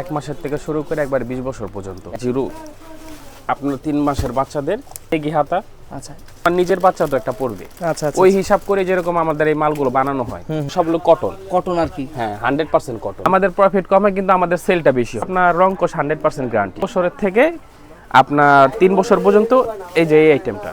1 মাসের থেকে শুরু করে একবার 20 বছর পর্যন্ত। জিরো আপনার 3 মাসের বাচ্চাদের এগি হাতা। আচ্ছা, আর নিজের বাচ্চা তো একটা পড়বে। আচ্ছা আচ্ছা, ওই হিসাব করে যেরকম আমাদের এই মালগুলো বানানো হয় সবগুলো কটন। কটন আর কি? হ্যাঁ, 100% কটন। আমাদের প্রফিট কম হয় কিন্তু আমাদের সেলটা বেশি হয়। আপনার রংকশ 100% গ্যারান্টি। বছরের থেকে আপনার 3 বছর পর্যন্ত এই যে এই আইটেমটা,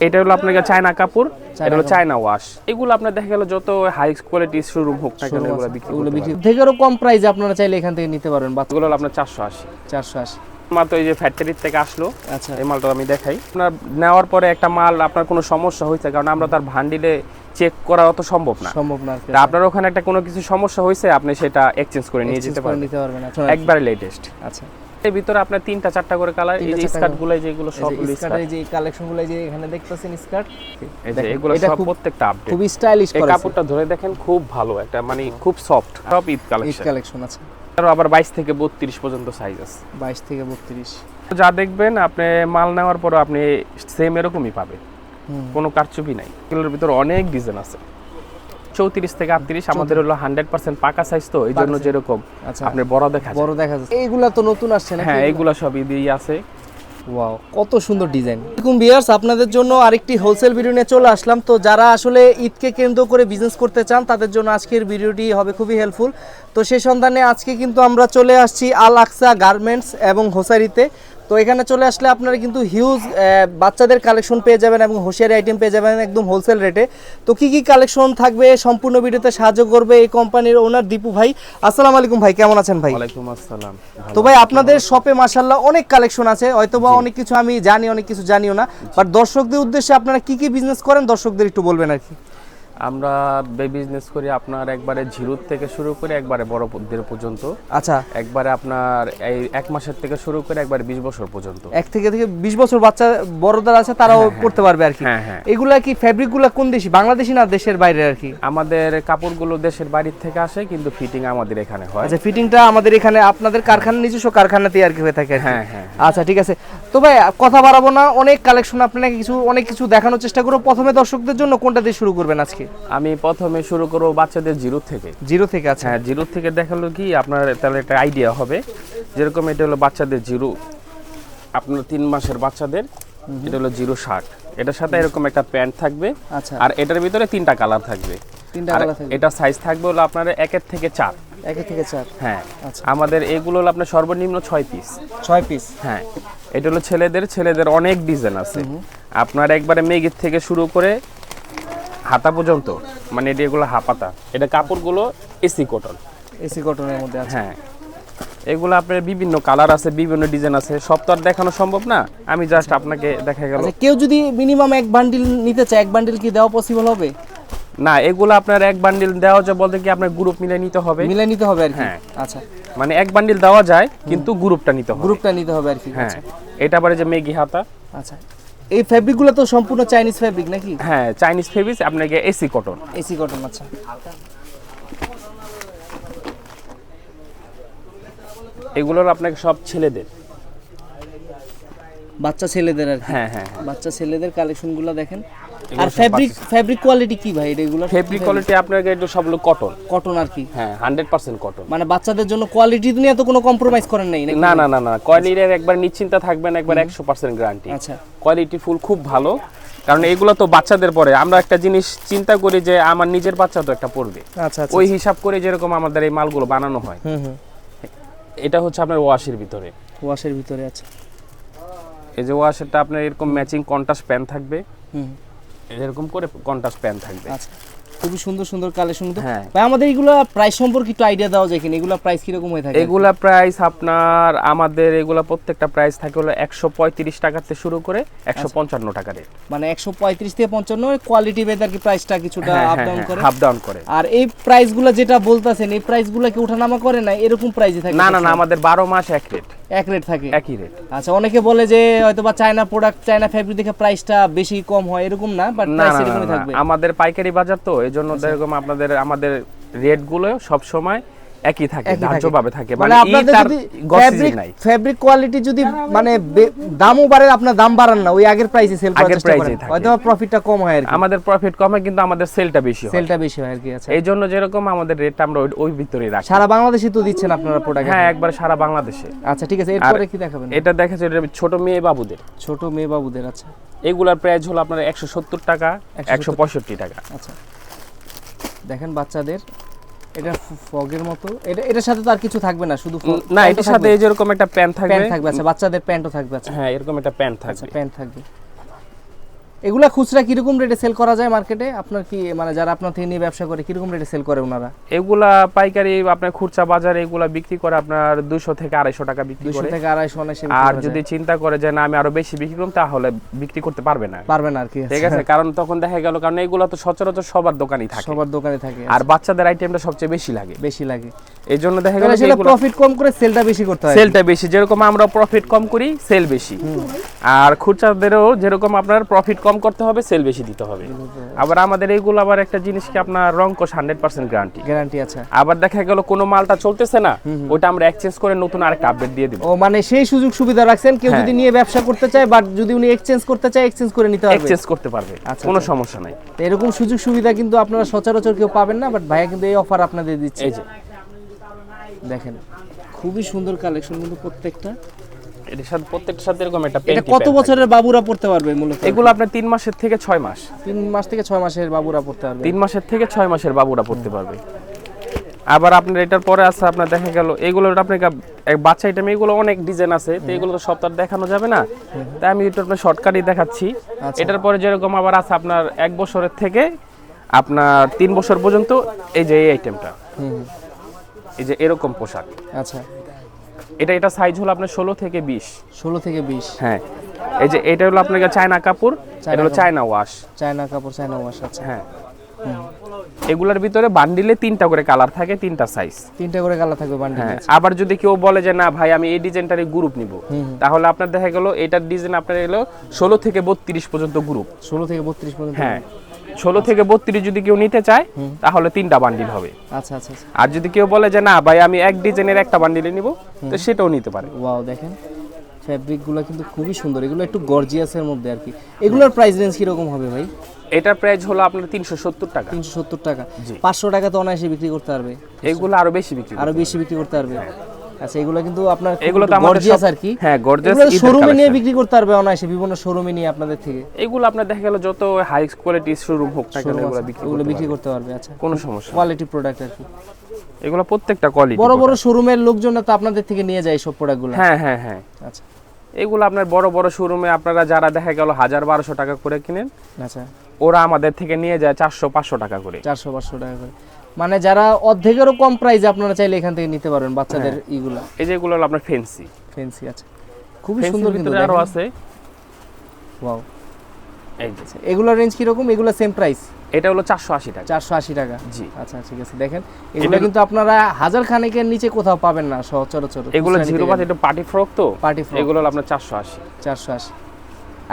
এটা হলো আপনার চায়না কাপড়, এটা হলো চায়না ওয়াশ। এগুলো আপনার দেখা গেল যত হাই কোয়ালিটি শোরুম হোক না কেন এগুলো বিক্রি থেকেও কম প্রাইসে আপনারা চাইলে এখান থেকে নিতে পারবেন। এগুলো হলো আপনার 480 480 মাত্র। এই যে ফ্যাক্টরি থেকে আসলো। আচ্ছা, এই মালটা আমি দেখাই। আপনার নেওয়ার পরে একটা মাল আপনার কোনো সমস্যা হয়েছে, কারণ আমরা তার ভান্ডিলে চেক করা অত সম্ভব না। আপনার ওখানে একটা কোনো কিছু সমস্যা হয়েছে, আপনি সেটা এক্সচেঞ্জ করে নিয়ে যেতে পারবেন একবারে লেটেস্ট। আচ্ছা, এর ভিতরে আপনার 3টা 4টা করে কালার। এই যে স্কার্টগুলো যেগুলো সবগুলো স্কার্ট, এই যে কালেকশনগুলো যে এখানে দেখতেছেন স্কার্ট, এই যে এগুলো সব প্রত্যেকটা আপডেট, খুব স্টাইলিশ করা। এই কাপড়টা ধরে দেখেন, খুব ভালো একটা, মানে খুব সফট। সব ঈদ কালেকশন আছে। আর আবার 22 থেকে 32 পর্যন্ত সাইজ আছে। 22 থেকে 32 যা দেখবেন আপনি মাল নেওয়ার পর আপনি সেম এরকমই পাবেন, কোনো কারচুপি নাই। এগুলোর ভিতরে অনেক ডিজাইন আছে। 34 থেকে 38 আমাদের হলো 100% পাকা সাইজ, তো এই জন্য যেরকম আপনি বড় দেখা যায়। এইগুলা তো নতুন আসছে না? হ্যাঁ, এগুলা সব ঈদই আছে। ওয়াও, কত সুন্দর ডিজাইন। এরকম ভিউয়ার্স, আপনাদের জন্য আরেকটি হোলসেল ভিডিও নিয়ে চলে আসলাম। তো যারা আসলে ঈদকে কেন্দ্র করে বিজনেস করতে চান তাদের জন্য আজকের ভিডিওটি হবে খুবই হেল্পফুল। তো সেই সন্ধানে আজকে কিন্তু আমরা চলে আসছি আল আকসা গার্মেন্টস এবং হোসারিতে। তো এখানে চলে আসলে আপনারা কিন্তু হিউজ বাচ্চাদের কালেকশন পেয়ে যাবেন এবং হোশিয়ারি আইটেম পেয়ে যাবেন একদম হোলসেল রেটে। তো কি কি কালেকশন থাকবে সম্পূর্ণ ভিডিওতে সাহায্য করবে এই কোম্পানির ওনার দীপু ভাই। আসসালামু আলাইকুম ভাই, কেমন আছেন ভাই? ওয়ালাইকুম আসসালাম। তো ভাই, আপনাদের শপে মাশাআল্লাহ অনেক কালেকশন আছে, হয়তোবা অনেক কিছু আমি জানি, অনেক কিছু জানিও না, বাট দর্শকদের উদ্দেশ্যে আপনারা কি কি বিজনেস করেন দর্শকদের একটু বলবেন আর কি। আমরা বিজনেস করি আপনার একবারে জিরো থেকে শুরু করে একবারে বড়দের পর্যন্ত। আচ্ছা, একবারে আপনার এই 1 মাসের থেকে শুরু করে একবারে 20 বছর পর্যন্ত। 1 থেকে 20 বছর বাচ্চা বড়দের আছে, তারাও করতে পারবে আর কি। হ্যাঁ। এগুলা কি ফেব্রিকগুলো কোন দেশি, বাংলাদেশি না দেশের বাইরে আর কি? আমাদের কাপড়গুলো দেশের বাইরে থেকে আসে, কিন্তু ফিটিং আমাদের এখানে হয়। আচ্ছা, ফিটিংটা আমাদের এখানে আপনাদের কারখানা, নিজস্ব কারখানাতে আর কি হয়ে থাকে। হ্যাঁ। আচ্ছা, ঠিক আছে। তো ভাই কথা বাড়াবো না, অনেক কালেকশন আপনাকে অনেক কিছু দেখানোর চেষ্টা করব। প্রথমে দর্শকদের জন্য কোনটা দিয়ে শুরু করবেন আজকে? আমি প্রথমে শুরু করব বাচ্চাদের জিরো থেকে। আচ্ছা, হ্যাঁ, জিরো থেকে দেখালো কি আপনার তাহলে একটা আইডিয়া হবে। যেরকম এটা হলো বাচ্চাদের জিরো, আপনার 3 মাসের বাচ্চাদের, এটা হলো জিরো শার্ট। এটার সাথে এরকম একটা প্যান্ট থাকবে। আচ্ছা, আর এটার ভিতরে 3টা কালার থাকবে। এটা সাইজ থাকবে হলো আপনার 1 থেকে 4। 1 থেকে 4। হ্যাঁ, আমাদের এগুলো হলো আপনার সর্বনিম্ন 6 পিস। হ্যাঁ, এটা হলো ছেলেদের অনেক ডিজাইন আছে। আপনার একবারে মেগির থেকে শুরু করে হাতা পর্যন্ত, মানে এগুলো হাপাতা। এটা কাপড়গুলো এসি কটনের মধ্যে আছে। হ্যাঁ, এগুলো আপনার বিভিন্ন কালার আছে, বিভিন্ন ডিজাইন আছে, সব তো আর দেখানো সম্ভব না, আমি জাস্ট আপনাকে দেখা গেল। কেউ যদি মিনিমাম 1 বান্ডিল নিতে চায়, 1 বান্ডিল কি দেওয়া পসিবল হবে? না, এগুলো আপনার 1 বান্ডিল দেওয়া যায় বলতে কি আপনার গ্রুপ মিলে নিতে হবে আর কি। হ্যাঁ, আচ্ছা, মানে 1 বান্ডিল দেওয়া যায়, কিন্তু গ্রুপটা নিতে হবে আর কি। হ্যাঁ, এটা আবার যে মেগি হাতা। আচ্ছা, এই ফেব্রিকগুলো তো সম্পূর্ণ চাইনিজ ফেব্রিক নাকি? হ্যাঁ, চাইনিজ ফেব্রিক, আপনাকে এসি কটন। আচ্ছা, এগুলোর আপনাকে সব ছেলেদের, বাচ্চা ছেলেদের আর কি। হ্যাঁ, বাচ্চা ছেলেদের কালেকশনগুলো দেখেন। আর ফেব্রিক কোয়ালিটি কি ভাই এগুলো? ফেব্রিক কোয়ালিটি আপনাকে একটু সবগুলো কটন আর কি। হ্যাঁ, 100% কটন। মানে বাচ্চাদের জন্য কোয়ালিটি নিয়ে তো কোনো কম্প্রোমাইজ করেন নাই নাকি? না, কোয়ালিটির একবার নিশ্চিন্তা থাকবেন, একবার 100% গ্যারান্টি। আচ্ছা, কোয়ালিটি ফুল খুব ভালো, কারণ এগুলো তো বাচ্চাদের পরে। আমরা একটা জিনিস চিন্তা করি যে আমার নিজের বাচ্চা তো একটা পড়বে। আচ্ছা, ওই হিসাব করে যেরকম আমাদের এই মালগুলো বানানো হয়। এটা হচ্ছে আপনার ওয়াশের ভিতরে। আছে। এই যে ওয়াশেরটা আপনার এরকম ম্যাচিং কন্ট্রাস্ট প্যান্ট থাকবে। এরকম করে কন্ট্রাস্ট প্যান্ট থাকবে। আচ্ছা, খুবই সুন্দর কালেকশন তো। ভাই, আমাদের এগুলা প্রাইস সম্পর্কে একটু আইডিয়া দাও যায় কিনা? এগুলা প্রাইস কি রকম হয়ে থাকে? এগুলা প্রাইস আপনার আমাদের এগুলা প্রত্যেকটা প্রাইস থাকে হলো 135 টাকা থেকে শুরু করে 155 টাকা রেট। মানে 135 থেকে 55, কোয়ালিটি ভেদে আর কি প্রাইসটা কিছুটা আপ ডাউন করে। আর এই প্রাইসগুলো যেটা বলতাছেন, এই প্রাইসগুলো কি ওঠানামা করে না, এরকম প্রাইসই থাকে? না, আমাদের 12 মাস এক রেট থাকে, একই রেট। আচ্ছা, অনেকে বলে যে হয়তোবা চায়না প্রোডাক্ট, চায়না ফেব্রিক দেখে প্রাইসটা বেশি কম হয়, এরকম না, বাট প্রাইস এরকমই থাকবে। আমাদের পাইকারি বাজার তো, এজন্য এরকম আমাদের রেটগুলো সব সময় একই থাকে, ধার্যভাবে থাকে, মানে আপনাদের যদি ফেব্রিক কোয়ালিটি যদি মানে দামও বাড়ে, আপনার দাম বাড়ান না, ওই আগের প্রাইসে সেল করার চেষ্টা করেন, হয়তো প্রফিটটা কম হয় আর কি। আমাদের প্রফিট কম হয় কিন্তু আমাদের সেলটা বেশি হয়, আর কি। আচ্ছা, এই জন্য যেরকম আমাদের রেটটা আমরা ওই ভিতরেই রাখি। সারা বাংলাদেশে তো দিচ্ছেন আপনারা প্রোডাক্ট? হ্যাঁ, একবার সারা বাংলাদেশে। আচ্ছা, ঠিক আছে, এরপরে কি দেখাবেন? এটা দেখাচ্ছে ছোট মেয়ে বাবুদের। ছোট মেয়ে বাবুদের, আচ্ছা। এগুলার প্রাইস হলো আপনার 170 টাকা, 165 টাকা। আচ্ছা, দেখেন বাচ্চাদের, এটা ফগের মতো, এটার সাথে তো আর কিছু থাকবে না, শুধু না, এটার সাথে এই যেরকম একটা প্যান্ট থাকবে। আচ্ছা, বাচ্চাদের প্যান্টও থাকবে। আচ্ছা, হ্যাঁ, এরকম একটা প্যান্ট থাকবে। প্যান্ট থাকবে। এগুলা খুচরা কিরকম রেটে সেল করা যায় মার্কেটে? আপনার কি মানে যারা আপনার থেকে নিয়ে ব্যবসা করে কিরকম রেটে সেল করে ওনারা? এগুলা পাইকারি আপনার খুচরা বাজারে এগুলা বিক্রি করে আপনার 200 থেকে 250 টাকা বিক্রি করে। 200 থেকে 250 অনায়াসে। আর যদি চিন্তা করে যে না আমি আরো বেশি বিক্রি করব, তাহলে বিক্রি করতে পারবে না আর কি। ঠিক আছে, কারণ তখন দেখা গেল, কারণ এগুলা তো সচরাচর সবার দোকানেই থাকে, আর বাচ্চাদের আইটেমটা সবচেয়ে বেশি লাগে। এই জন্য দেখা গেল সেটা প্রফিট কম করে সেলটা বেশি করতে হয়। সেলটা বেশি, যেরকম আমরা প্রফিট কম করি সেল বেশি, আর খুচরাদেরও যেরকম আপনার প্রফিট কম করতে হবে সেল বেশি দিতে হবে। আবার আমাদের এইগুলো আবার একটা জিনিস কি, আপনার রংকশ 100% গ্যারান্টি আছে। আবার দেখা গেল কোনো মালটা চলতেছে না, ওটা আমরা এক্সচেঞ্জ করে নতুন আরেকটা আপডেট দিয়ে দিব। ও মানে সেই সুযোগ সুবিধা রাখছেন, কেউ যদি নিয়ে ব্যবসা করতে চায় বা যদি উনি এক্সচেঞ্জ করতে চায়, এক্সচেঞ্জ করে নিতে পারবে, এক্সচেঞ্জ করতে পারবে, কোনো সমস্যা নাই। এরকম সুযোগ সুবিধা কিন্তু আপনারা সচরাচর কেউ পাবেন না, বাট ভাইয়া কিন্তু এই অফার আপনাদের দিচ্ছে। এই যে দেখেন, খুবই সুন্দর কালেকশন কিন্তু প্রত্যেকটা। এর সাথে প্রত্যেকটার সাথে এরকম একটা এটা কত বছরের বাবুরা পড়তে পারবে মূলত? এগুলো আপনার 3 মাসের থেকে 6 মাস। 3 মাস থেকে 6 মাসের বাবুরা পড়তে পারবে। 3 মাসের থেকে 6 মাসের বাবুরা পড়তে পারবে। আবার আপনার এটার পরে আছে আপনার দেখা গেল এগুলোর আপনার বাচ্চা আইটেম, এগুলো অনেক ডিজাইন আছে, তো এগুলো তো সব তার দেখানো যাবে না, তাই আমি একটু আপনার শর্টকাটই দেখাচ্ছি। এটার পরে যেরকম আবার আছে আপনার 1 বছরের থেকে আপনার 3 বছর পর্যন্ত, এই যে এই আইটেমটা, এই যে এরকম পোশাক। আচ্ছা, এটা সাইজ হলো আপনার 16 থেকে 20। 16 থেকে 20। হ্যাঁ, এই যে এটা হলো আপনার চায়না কাপড়, এটা হলো চায়না ওয়াশ। আচ্ছা, হ্যাঁ, এগুলোর ভিতরে বান্ডিলে 3টা করে কালার থাকে, 3টা সাইজ, 3টা করে কালার থাকবে বান্ডিলে। হ্যাঁ, আবার যদি কেউ বলে যে না ভাই আমি এই ডিজাইনটারই গ্রুপ নিব, তাহলে আপনার দেখা গেল এটার ডিজাইন আপনার এলো 16 থেকে 32 পর্যন্ত গ্রুপ। 16 থেকে 32 পর্যন্ত? হ্যাঁ, 16 থেকে 32 যদি কেউ নিতে চায় তাহলে 3টা বান্ডিল হবে। আচ্ছা। আর যদি কেউ বলে যে না ভাই আমি এক ডিজাইনের একটা বান্ডিলে নিব, তো সেটাও নিতে পারে। ওয়াও, দেখেন ফ্যাব্রিকগুলো কিন্তু খুবই সুন্দর, এগুলো একটু গর্জিয়াসের মধ্যে আর কি। এগুলোর প্রাইস রেঞ্জ কি রকম হবে ভাই? এটার প্রাইস হলো আপনার 370 টাকা। 370 টাকা। 500 টাকা তো অনায়াসে বিক্রি করতে পারবে। এগুলো আরো বেশি বিক্রি করতে পারবে। আচ্ছা, এগুলো কিন্তু আপনার এগুলো তো আমাদের গর্জিয়াস আর কি। হ্যাঁ, গর্জিয়াস। শোরুমে নিয়ে বিক্রি করতে পারবে অনায়াসে, বিভিন্ন শোরুমে নিয়ে আপনাদের থেকে। এগুলো আপনার দেখা গেল যত হাই কোয়ালিটি শোরুম হোক না কেন, এগুলো বিক্রি করতে পারবে। আচ্ছা, কোনো সমস্যা, কোয়ালিটি প্রোডাক্ট আর কি। এগুলো প্রত্যেকটা কোয়ালিটি। বড় শোরুমের লোকজন তো আপনাদের থেকে নিয়ে যায় সব প্রোডাক্টগুলো? হ্যাঁ। আচ্ছা, এগুলো আপনার বড় শোরুমে আপনারা যারা দেখা গেল 1000-1200 টাকা করে কিনেন, আচ্ছা, ওরা আমাদের থেকে নিয়ে যায় 400-500 টাকা করে। 400-500 টাকা করে, মানে যারা অর্ধেকেরও কম প্রাইসে আপনারা চাইলে এখান থেকে নিতে পারবেন বাচ্চাদের ইগুলা। এই যে এগুলো হলো আপনার ফ্যান্সি। আচ্ছা, খুবই সুন্দর কিন্তু আরো আছে। ওয়াও, এই যে এগুলোর রেঞ্জ কি রকম? এগুলো সেম প্রাইস? এটা হলো 480 টাকা। 480 টাকা, জি। আচ্ছা, ঠিক আছে। দেখেন এগুলো কিন্তু আপনারা 1000 খানেকের নিচে কোথাও পাবেন না সচরাচর। এগুলো জিরো বাট, এটা পার্টি ফ্রক, তো পার্টি ফ্রক, এগুলো হলো আপনার 480।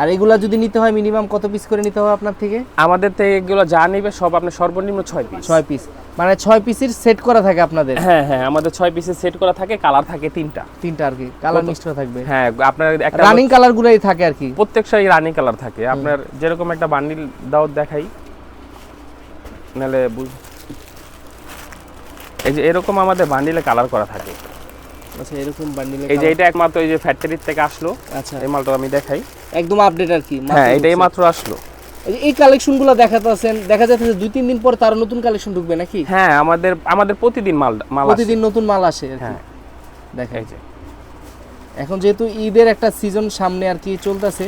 আর এগুলা যদি নিতে হয় মিনিমাম কত পিস করে নিতে হবে আপনার থেকে? আমাদের থেকে এগুলো যা নেবে সব আপনার সর্বনিম্ন 6 পিস। 6 পিস, মানে 6 পিসের সেট করা থাকে আপনাদের? হ্যাঁ, আমাদের 6 পিসের সেট করা থাকে, কালার থাকে 3টা আর কি, কালার মিক্সড থাকবে। হ্যাঁ, আপনার একটা রানিং কালার গুলাই থাকে আর কি, প্রত্যেকটাই রানিং কালার থাকে। আপনার যেরকম একটা বান্ডিল দাও দেখাই, নালে এই যে এরকম আমাদের বান্ডিলে কালার করা থাকে। আচ্ছা, এরকম বান্ডিলে, এই যে এটা একমাত্র এই যে ফ্যাক্টরি থেকে আসলো। আচ্ছা, এই মালটা আমি দেখাই, একদম আপডেট আর কি। হ্যাঁ, এটা এইমাত্র আসলো। এই কালেকশনগুলো দেখা যাচ্ছে 2-3 দিন পর তার নতুন কালেকশন ঢুকবে নাকি? হ্যাঁ, আমাদের প্রতিদিন মাল প্রতিদিন নতুন মাল আসে আর কি। হ্যাঁ, দেখাই যে এখন যেহেতু ঈদের একটা সিজন সামনে আর কি চলতেছে,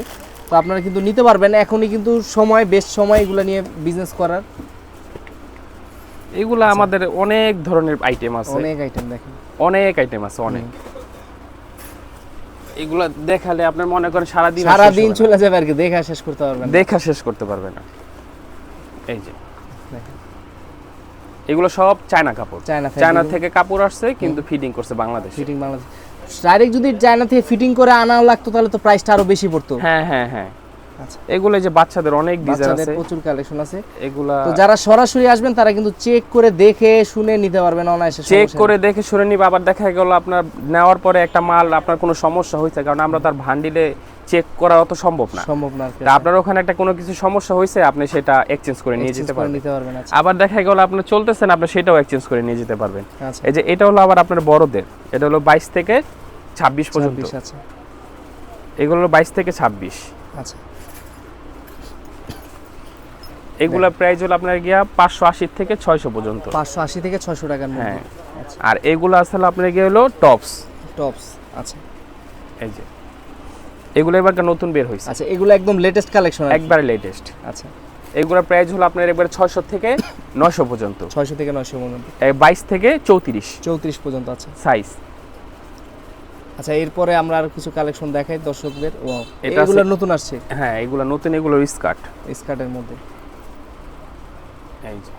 তো আপনারা কিন্তু নিতে পারবেন এখনই, কিন্তু সময় বেস্ট সময় এগুলো নিয়ে বিজনেস করার। এগুলা আমাদের অনেক ধরনের আইটেম আছে, অনেক আইটেম দেখেন, অনেক আইটেম আছে, অনেক। এগুলা দেখালে আপনার মনে করেন সারা দিন চলে যাবে আর কি, দেখা শেষ করতে পারবেন না। এই যে এগুলো সব চায়না কাপড়, চায়না থেকে কাপড় আসছে, কিন্তু ফিটিং করছে বাংলাদেশ। ডাইরেক্ট যদি চায়না থেকে ফিটিং করে আনা লাগতো তাহলে তো প্রাইসটা আরো বেশি পড়তো। হ্যাঁ, আচ্ছা এগুলো যে বাচ্চাদের অনেক ডিজাইন বাচ্চাদের আছে, প্রচুর কালেকশন আছে। এগুলা তো যারা সরাসরি আসবেন তারা কিন্তু চেক করে দেখে শুনে নিতে পারবেন অনায়াসে, চেক সমস্যা করে দেখে শুনে নিবে। আবার দেখা গেল আপনার নেওয়ার পরে একটা মাল আপনার কোনো সমস্যা হয়েছে, কারণ আমরা তার ভান্ডিলে চেক করা অত সম্ভব না। সম্ভব না আর কি। তা আপনার ওখানে একটা কোনো কিছু সমস্যা হয়েছে, আপনি সেটা এক্সচেঞ্জ করে নিয়ে যেতে Exchange করে পারবেন। নিতে পারবেন। আচ্ছা আবার দেখা গেল আপনার চলতেছেন, আপনি সেটাও এক্সচেঞ্জ করে নিয়ে যেতে পারবেন। আচ্ছা এই যে এটা হলো আবার আপনার বড়দের, এটা হলো 22 থেকে 26 পর্যন্ত। 26 আচ্ছা এগুলো হলো 22 থেকে 26। আচ্ছা এগুলা প্রাইস হলো আপনার গিয়া 580 থেকে 600 পর্যন্ত। 580 থেকে 600 টাকার মধ্যে। হ্যাঁ। আচ্ছা আর এগুলো আসলে আপনার গিয়ে হলো টপস। টপস আচ্ছা এই যে এগুলো এবার নতুন বের হয়েছে, আচ্ছা এগুলো একদম লেটেস্ট কালেকশন একবারে লেটেস্ট। আচ্ছা এগুলোর প্রাইস হলো আপনার একবারে 600 থেকে 900 পর্যন্ত। 600 থেকে 900 পর্যন্ত, 22 থেকে 34 34 পর্যন্ত। আচ্ছা সাইজ। আচ্ছা এরপরে আমরা আর কিছু কালেকশন দেখাই দর্শকদের। ওয়াও এটা এগুলো আছে- নতুন আসছে হ্যাঁ এগুলো নতুন, এগুলো স্কার্ট। স্কার্টের মধ্যে। এই যে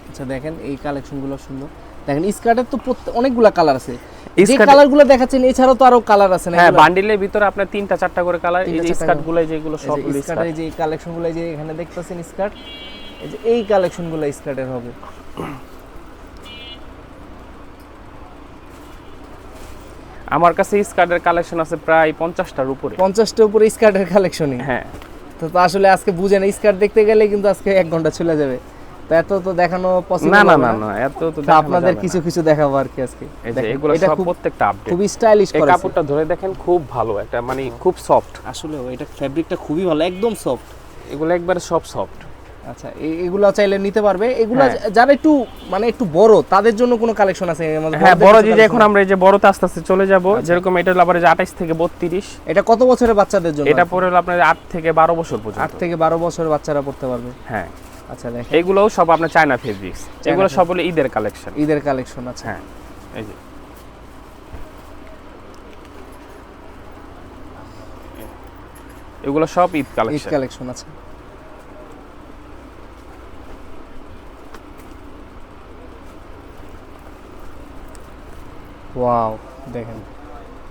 আচ্ছা দেখেন এই কালেকশনগুলো সুন্দর। দেখেন স্কার্টের তো অনেকগুলা কালার আছে, যে স্কার্ট- কালারগুলো দেখাচ্ছেন এছাড়াও তো আরো কালার আছে না? হ্যাঁ এগুলো? বান্ডিলের ভিতরে আপনার 3টা 4টা করে কালার। এই তিনটা যে চারটা স্কার্ট গুলো যেগুলো এই সব যে স্কার্টের এই যে কালেকশনগুলো যে এখানে দেখতেছেন স্কার্ট, এই যে এই কালেকশনগুলো স্কার্টের হবে। আমার কাছে স্কার্টের কালেকশন আছে প্রায় 50টার উপরে। 50টার উপরে স্কার্টের কালেকশনই। হ্যাঁ তো আসলে আজকে বুঝেন স্কার্ট দেখতে গেলে কিন্তু আজকে 1 ঘন্টা চলে যাবে, তো এত তো দেখানো পসিবল না না না না এত তো তো দেখানো আপনাদের যাবে না। কিছু কিছু দেখাবো আর কি আজকে। এই যে দেখেন, এগুলো এটা সব খুব প্রত্যেকটা আপডেট। খুবই স্টাইলিশ এই করা আছে। কাপড়টা ধরে দেখেন, খুব ভালো একটা, মানে খুব সফট। আসলে এটা ফ্যাব্রিকটা খুবই ভালো, একদম সফট। এগুলো একবারে সব সফট। আচ্ছা এগুলো চাইলে নিতে পারবে। এগুলো হ্যাঁ। যারা একটু মানে একটু বড় তাদের জন্য কোনো কালেকশন আছে আমাদের? হ্যাঁ বড়দের বড় কিছু যে এখন collection আমরা এই যে বড়তে আস্তে আস্তে চলে যাব, যেরকম এটা হলো আবার এই যে 28 থেকে 32। আছে? এটা কত বছরের বাচ্চাদের জন্য? এটা পরে হলো আপনার 8 থেকে 12 বছর 8 পর্যন্ত। থেকে 12 বছরের বাচ্চারা পড়তে পারবে। হ্যাঁ আচ্ছা দেখেন এগুলোও সব আপনার চায়না ফেব্রিক্স, এগুলো সব হলো ঈদের কালেকশন। ঈদের কালেকশন। আচ্ছা হ্যাঁ এই যে এগুলো সব ঈদ ঈদ কালেকশন। কালেকশন। আচ্ছা ওয়াও দেখেন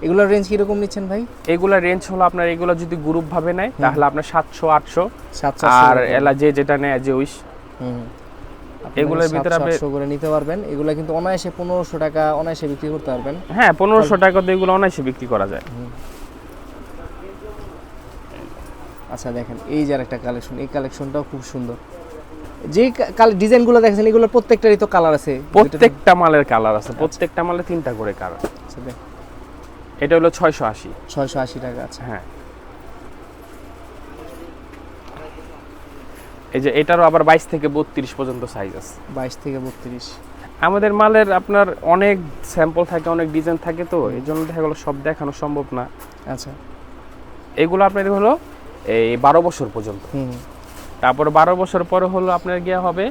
এগুলোর রেঞ্জ কিরকম নিচ্ছেন ভাই? এগুলা রেঞ্জ হলো আপনার, এগুলো যদি গ্রুপ ভাবে নেয় তাহলে আপনার 700 800, 700 আর এলা যে যেটা নেয় যে উইশ। এগুলোর ভিতরে আপনি 700 করে নিতে পারবেন। এগুলো কিন্তু অনায়াসে 1500 টাকা অনায়াসে বিক্রি করতে পারবেন। হ্যাঁ 1500 টাকা দিয়ে এগুলো অনায়াসে বিক্রি করা যায়। আচ্ছা দেখেন এই যে আরেকটা কালেকশন, এই কালেকশনটাও খুব সুন্দর। যে ডিজাইনগুলো দেখেছেন এগুলোর প্রত্যেকটারই তো কালার আছে? প্রত্যেকটা মালের কালার আছে, প্রত্যেকটা মালে 3টা করে কালার। আচ্ছা দেখ এটা হলো 680। 680 টাকা। আচ্ছা হ্যাঁ এই যে এটারও আবার 22 থেকে 32 পর্যন্ত সাইজ আছে। 22 থেকে 32। আমাদের মালের আপনার অনেক স্যাম্পল থাকে, অনেক ডিজাইন থাকে, তো এই জন্য দেখা গেলো সব দেখানো সম্ভব না। আচ্ছা এগুলো আপনার হলো এই 12 বছর পর্যন্ত। তারপর 12 বছর পরে হলো আপনার গিয়া হবে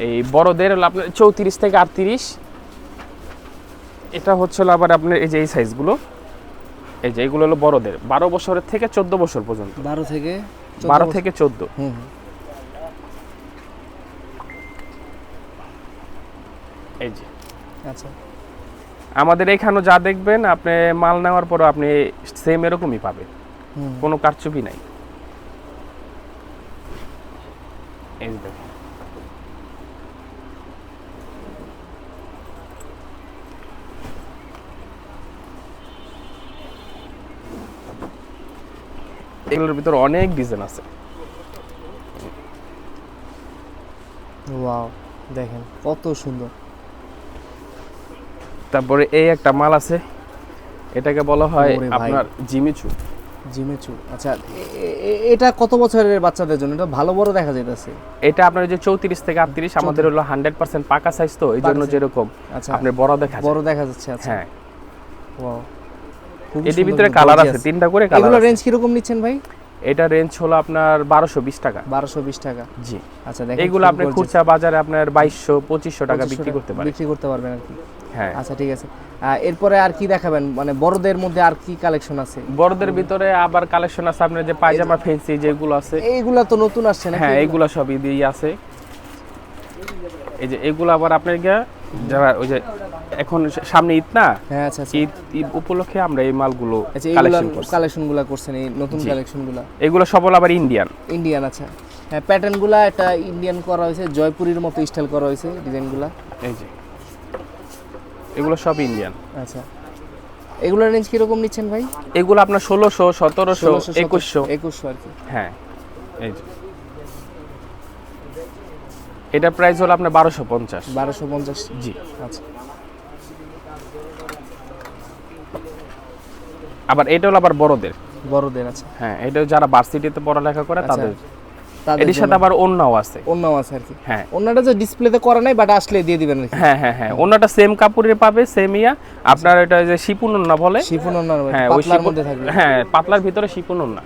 এই বড়দের হলো আপনার 34 থেকে 38। এটা হচ্ছে হলো আবার আপনার এই যে এই সাইজগুলো, এই যে এগুলো হলো বড়দের 12 বছরের থেকে 14 বছর পর্যন্ত। 12 থেকে 12 থেকে 14। এই যে আচ্ছা আমাদের এখানেও যা দেখবেন আপনি মাল নেওয়ার পর আপনি সেম এরকমই পাবেন, কোনো কারচুপি নাই। এই যে দেখেন এগুলোর ভিতরে অনেক ডিজাইন আছে। ওয়াও দেখেন কত সুন্দর। তারপরে এই একটা মাল আছে, এটাকে বলা হয় ওরে ভাই। আপনার জিমিচু। জিমেচু। আচ্ছা এটা কত বছরের বাচ্চাদের জন্য? এটা ভালো বড় দেখা যাইতেছে। এটা আপনার যে 34 থেকে 38, আমাদের হলো 100% পাকা সাইজ, তো এই জন্য পাকা যেরকম আচ্ছা আপনি বড় দেখা যায়। বড় দেখা যাচ্ছে। আচ্ছা হ্যাঁ ওয়াও এটির ভিতরে কালার আছে, 3টা করে কালার এগুলো আছে। রেঞ্জ কিরকম নিচ্ছেন ভাই? এটা রেঞ্জ হলো আপনার 1220 টাকা। 1220 টাকা। জি আচ্ছা দেখেন এগুলো আপনি খুচরা বাজারে আপনার 2200 2500 টাকা বিক্রি করতে পারেন। বিক্রি করতে পারবেন আর কি। হ্যাঁ আচ্ছা ঠিক আছে। এরপরে আর কি দেখাবেন, মানে বড়দের মধ্যে আর কি কালেকশন আছে? বড়দের ভিতরে আবার কালেকশন আছে আপনার যে পায়জামা ফ্যান্সি যেগুলো আছে। এইগুলা তো নতুন আসছে নাকি? হ্যাঁ এগুলো সবই দিয়ে আছে। এই যে এগুলো আবার আপনার গিয়া যারা ওই যে এখন সামনে ঈদ না, হ্যাঁ আচ্ছা আচ্ছা ঈদ উপলক্ষে আমরা এই মালগুলো আচ্ছা কালেকশন করছি। কালেকশনগুলো করছেন, এই নতুন কালেকশনগুলো এগুলো সব হলো আবার ইন্ডিয়ান। ইন্ডিয়ান আচ্ছা, হ্যাঁ প্যাটার্নগুলো এটা ইন্ডিয়ান করা হয়েছে, জয়পুরীর মতো স্টাইল করা হয়েছে ডিজাইনগুলো। এই যে এগুলো সব ইন্ডিয়ান। আচ্ছা এগুলোর রেঞ্জ কিরকম নিচ্ছেন ভাই? এগুলো আপনার 1600, 1700, 2100। 2100 আর কি। হ্যাঁ এই যে এটা প্রাইস হলো আপনার 1250। 1250 জি। আচ্ছা আবার এটা হলো আবার বড়দের। বড়দের আচ্ছা হ্যাঁ এটা যারা ভার্সিটিতে পড়ালেখা করে আচ্ছা, তাদের। তাদের এর সাথে আবার ওন্নাও আছে। ওন্নাও আছে আর কি। হ্যাঁ ওন্নাটা যে ডিসপ্লেতে করা নাই, বাট আসলে দিয়ে দিবেন আর কি। হ্যাঁ হ্যাঁ হ্যাঁ ওন্নাটা সেম কাপড়ে পাবে, সেম ইয়া। আপনার এটা যে শিপুন ওন্না বলে। শিফন ওন্নার হ্যাঁ ওই পাতলার মধ্যে থাকবে। হ্যাঁ পাতলার ভিতরে শিপুন ওন্না।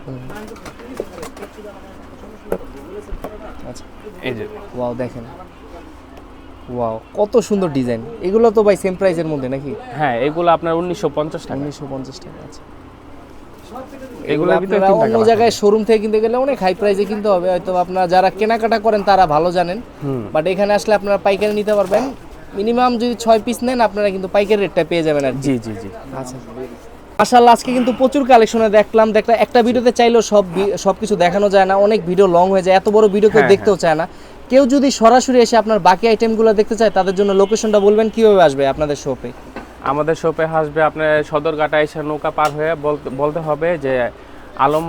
আচ্ছা এই যে ওয়াও দেখেন, ওয়াও কত সুন্দর ডিজাইন। এগুলো তো ভাই সেম প্রাইসের মধ্যে নাকি? হ্যাঁ এগুলো আপনার 1950 টাকা। 1950 টাকা। আচ্ছা এগুলোর ভিতরে আপনারা 3 টাকা অন্য জায়গায় শোরুম থেকে কিনতে গেলে অনেক হাই প্রাইসে কিনতে হবে, হয়তো আপনারা যারা কেনাকাটা করেন তারা ভালো জানেন। বাট এখানে আসলে আপনারা পাইকারি নিতে পারবেন। মিনিমাম যদি 6 পিস নেন আপনারা কিন্তু পাইকারি রেটটা পেয়ে যাবেন আর কি। জি জি জি। আচ্ছা মাশাআল্লাহ আজকে কিন্তু প্রচুর কালেকশনে দেখলাম একটা ভিডিওতে চাইলেও সবকিছু দেখানো যায় না, অনেক ভিডিও লং হয়ে যায়, এত বড় ভিডিও কেউ দেখতেও চায় না। কেউ যদি সরাসরি এসে আপনার বাকি আইটেমগুলো দেখতে চায় তাদের জন্য লোকেশনটা বলবেন, কিভাবে আসবে আপনাদের শপে? আমাদের শপে আসবে আপনার সদরঘাটা এসে নৌকা পার হয়ে বলতে হবে যে আলম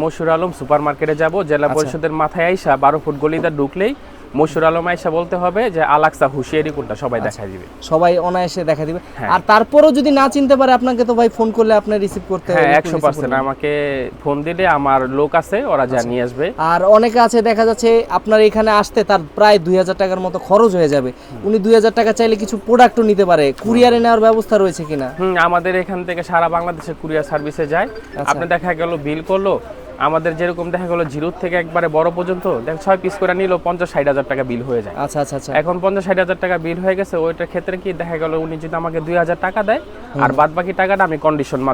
মশুর আলম সুপার মার্কেটে যাব, জেলা পরিষদের মাথায় আইসা 12 ফুট গলিতে ঢুকলেই মশুর আলম আইসা বলতে হবে যে আলাক্সা হুশিয়ারি কোনটা, সবাই দেখাই দিবে। সবাই অনায়াসে দেখা দিবে। আর তারপরেও যদি না চিনতে পারে আপনাকে তো ভাই ফোন করলে আপনি রিসিভ করতে হবে। হ্যাঁ 100% আমাকে ফোন দিলে আমার লোক আছে, ওরা যা নিয়ে আসবে। আর অনেকে আছে দেখা যাচ্ছে আপনার এখানে আসতে তার প্রায় 2000 টাকার মতো খরচ হয়ে যাবে, উনি 2000 টাকা চাইলে কিছু প্রোডাক্টও নিতে পারে, কুরিয়ারে নেওয়ার ব্যবস্থা রয়েছে কিনা? আমাদের এখান থেকে সারা বাংলাদেশে কুরিয়ার সার্ভিসে যায়। আপনি দেখা গেল বিল করলো, আমাদের যেরকম দেখা গেল জিরোর থেকে একবারে বড় পর্যন্ত দেখ 6 পিস করে নিল 50-60 হাজার টাকা বিল হয়ে যায়। আচ্ছা আচ্ছা আচ্ছা এখন 50-60 হাজার টাকা বিল হয়ে গেছে, ওইটার ক্ষেত্রে কি দেখা গেল উনি যদি আমাকে 2000 টাকা দেয় আর বাদ বাকি টাকাটা আমি কন্ডিশনের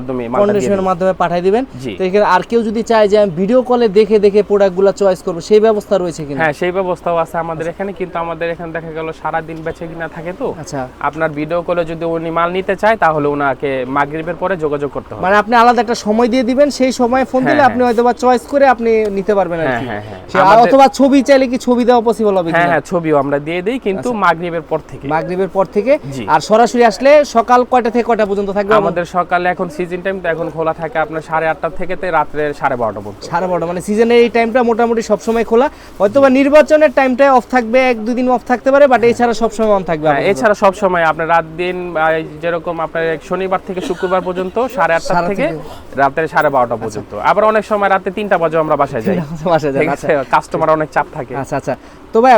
মাধ্যমে পাঠিয়ে দিবেন। জি। তো এখানে আর কেউ যদি চায় যে আমি ভিডিও কলে দেখে দেখে প্রোডাক্টগুলো চয়েস করব, সেই ব্যবস্থা রয়েছে কিনা? হ্যাঁ সেই ব্যবস্থাও আছে আমাদের এখানে, কিন্তু আমাদের এখানে দেখা গেল সারা দিন বেচে কিনা থাকে তো। আচ্ছা আপনার ভিডিও কলে যদি উনি মাল নিতে চায় তাহলে ওনাকে মাগরিবের পরে যোগাযোগ করতে হবে। মানে আপনি আলাদা একটা সময় দিয়ে দিবেন, সেই সময় ফোন দিলে আপনি হয়তোবা চয়েস করে আপনি নিতে পারবেন আর কি। অথবা ছবি চাইলে কি ছবি দেওয়া পসিবল হবে? হ্যাঁ হ্যাঁ ছবিও আমরা দিয়ে দেই, কিন্তু মাগরিবের পর থেকে। আর সরাসরি আসলে সকাল কয়টা থেকে কয়টা পর্যন্ত থাকবে? আমাদের সকালে এখন সিজন টাইম তো এখন খোলা থাকে আপনার 8:30 থেকে রাত্রে 12:30 পর্যন্ত। 12:30 মানে সিজনের এই টাইমটা মোটামুটি সব সময় খোলা, হয়তোবা নির্বাচনের টাইমটা অফ থাকবে, 1-2 দিন অফ থাকতে পারে, বাট এছাড়া সব সময় অন থাকবে। এছাড়া সব সময় আপনার রাত দিন যেরকম আপনার শনিবার থেকে শুক্রবার পর্যন্ত 8:30 থেকে রাতে 12:30 পর্যন্ত। আবার অনেক সময় রাতে 3টা বাজে আমরা বাসায় যাই। কাস্টমার অনেক চাপ থাকে। আচ্ছা আচ্ছা তো ভাই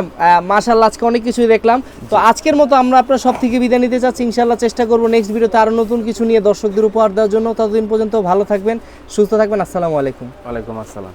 মাশাআল্লাহ আজকে অনেক কিছুই দেখলাম। তো আজকের মতো আমরা আপনার সব থেকে বিদায় নিতে চাচ্ছি, ইনশাআল্লাহ চেষ্টা করব নেক্সট ভিডিওতে আরো নতুন কিছু নিয়ে দর্শকদের উপহার দেওয়ার জন্য। ততদিন পর্যন্ত ভালো থাকবেন, সুস্থ থাকবেন। আসসালামু আলাইকুম। ওয়ালাইকুম আসসালাম।